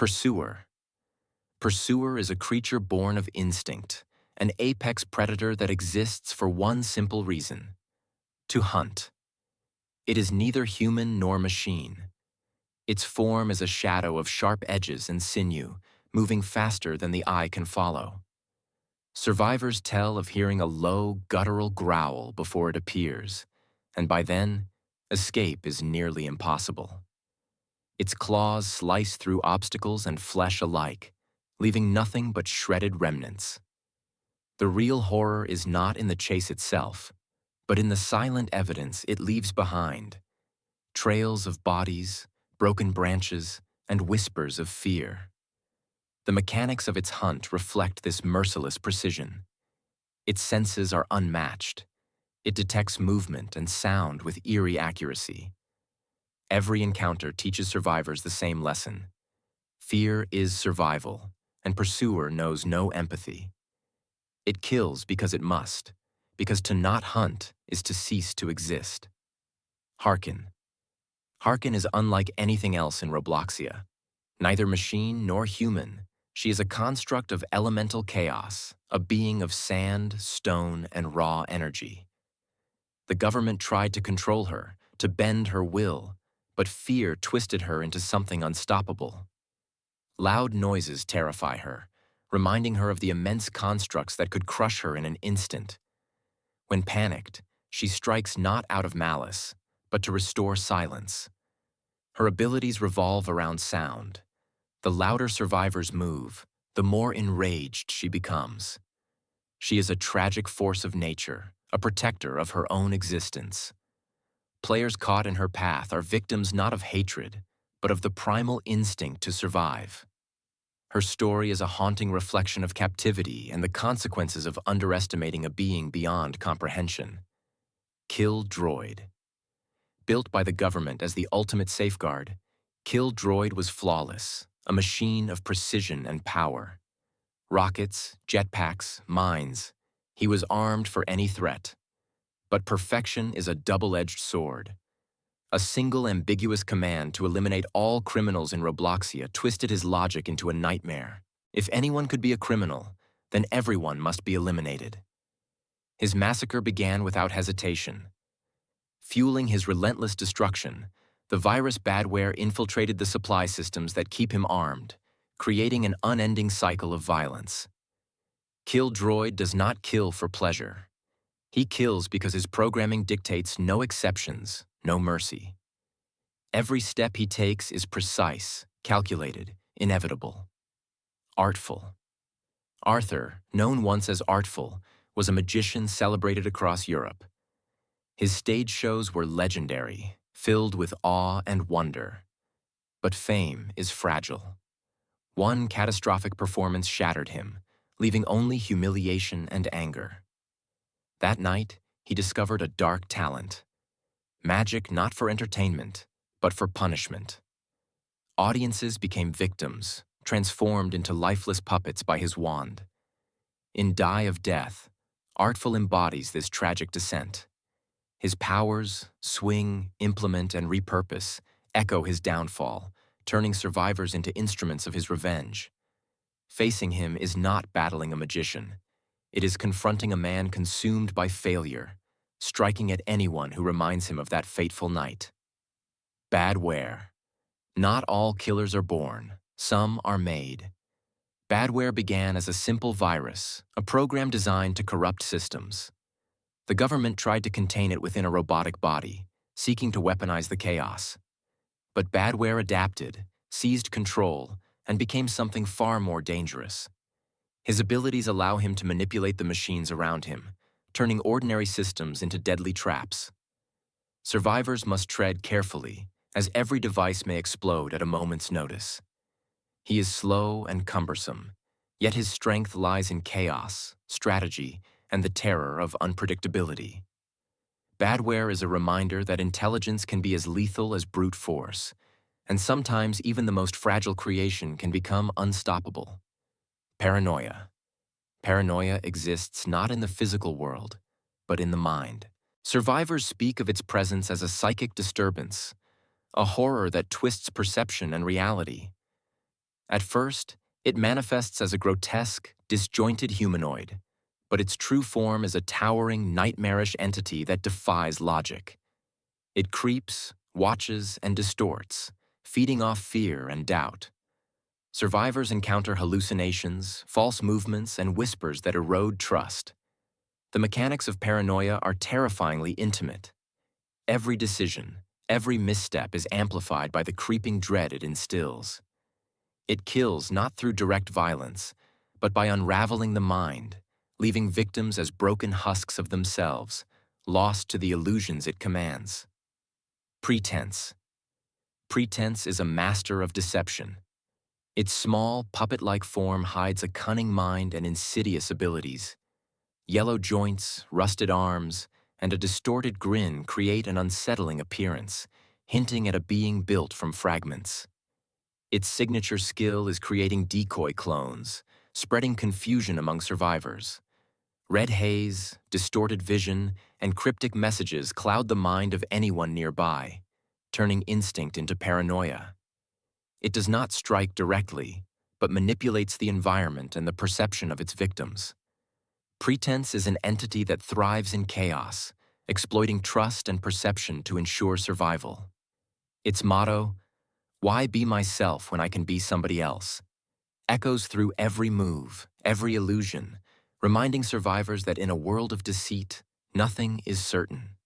Pursuer. Pursuer is a creature born of instinct, an apex predator that exists for one simple reason: to hunt. It is neither human nor machine. Its form is a shadow of sharp edges and sinew, moving faster than the eye can follow. Survivors tell of hearing a low, guttural growl before it appears, and by then, escape is nearly impossible. Its claws slice through obstacles and flesh alike, leaving nothing but shredded remnants. The real horror is not in the chase itself, but in the silent evidence it leaves behind: trails of bodies, broken branches, and whispers of fear. The mechanics of its hunt reflect this merciless precision. Its senses are unmatched. It detects movement and sound with eerie accuracy. Every encounter teaches survivors the same lesson: fear is survival, and Pursuer knows no empathy. It kills because it must, because to not hunt is to cease to exist. Harkin. Harkin is unlike anything else in Robloxia. Neither machine nor human, she is a construct of elemental chaos, a being of sand, stone, and raw energy. The government tried to control her, to bend her will, but fear twisted her into something unstoppable. Loud noises terrify her, reminding her of the immense constructs that could crush her in an instant. When panicked, she strikes not out of malice, but to restore silence. Her abilities revolve around sound. The louder survivors move, the more enraged she becomes. She is a tragic force of nature, a protector of her own existence. Players caught in her path are victims not of hatred, but of the primal instinct to survive. Her story is a haunting reflection of captivity and the consequences of underestimating a being beyond comprehension. KillDroid. Built by the government as the ultimate safeguard, KillDroid was flawless, a machine of precision and power. Rockets, jetpacks, mines. He was armed for any threat. But perfection is a double-edged sword. A single ambiguous command to eliminate all criminals in Robloxia twisted his logic into a nightmare. If anyone could be a criminal, then everyone must be eliminated. His massacre began without hesitation. Fueling his relentless destruction, the virus Badware infiltrated the supply systems that keep him armed, creating an unending cycle of violence. KillDroid does not kill for pleasure. He kills because his programming dictates no exceptions, no mercy. Every step he takes is precise, calculated, inevitable. Artful. Arthur, known once as Artful, was a magician celebrated across Europe. His stage shows were legendary, filled with awe and wonder. But fame is fragile. One catastrophic performance shattered him, leaving only humiliation and anger. That night, he discovered a dark talent. Magic not for entertainment, but for punishment. Audiences became victims, transformed into lifeless puppets by his wand. In Die of Death, Artful embodies this tragic descent. His powers, swing, implement, and repurpose, echo his downfall, turning survivors into instruments of his revenge. Facing him is not battling a magician. It is confronting a man consumed by failure, striking at anyone who reminds him of that fateful night. Badware. Not all killers are born, some are made. Badware began as a simple virus, a program designed to corrupt systems. The government tried to contain it within a robotic body, seeking to weaponize the chaos. But Badware adapted, seized control, and became something far more dangerous. His abilities allow him to manipulate the machines around him, turning ordinary systems into deadly traps. Survivors must tread carefully, as every device may explode at a moment's notice. He is slow and cumbersome, yet his strength lies in chaos, strategy, and the terror of unpredictability. Badware is a reminder that intelligence can be as lethal as brute force, and sometimes even the most fragile creation can become unstoppable. Paranoia. Paranoia exists not in the physical world, but in the mind. Survivors speak of its presence as a psychic disturbance, a horror that twists perception and reality. At first, it manifests as a grotesque, disjointed humanoid, but its true form is a towering, nightmarish entity that defies logic. It creeps, watches, and distorts, feeding off fear and doubt. Survivors encounter hallucinations, false movements, and whispers that erode trust. The mechanics of paranoia are terrifyingly intimate. Every decision, every misstep is amplified by the creeping dread it instills. It kills not through direct violence, but by unraveling the mind, leaving victims as broken husks of themselves, lost to the illusions it commands. Pretense. Pretense is a master of deception. Its small, puppet-like form hides a cunning mind and insidious abilities. Yellow joints, rusted arms, and a distorted grin create an unsettling appearance, hinting at a being built from fragments. Its signature skill is creating decoy clones, spreading confusion among survivors. Red haze, distorted vision, and cryptic messages cloud the mind of anyone nearby, turning instinct into paranoia. It does not strike directly, but manipulates the environment and the perception of its victims. Pretense is an entity that thrives in chaos, exploiting trust and perception to ensure survival. Its motto, "Why be myself when I can be somebody else?" echoes through every move, every illusion, reminding survivors that in a world of deceit, nothing is certain.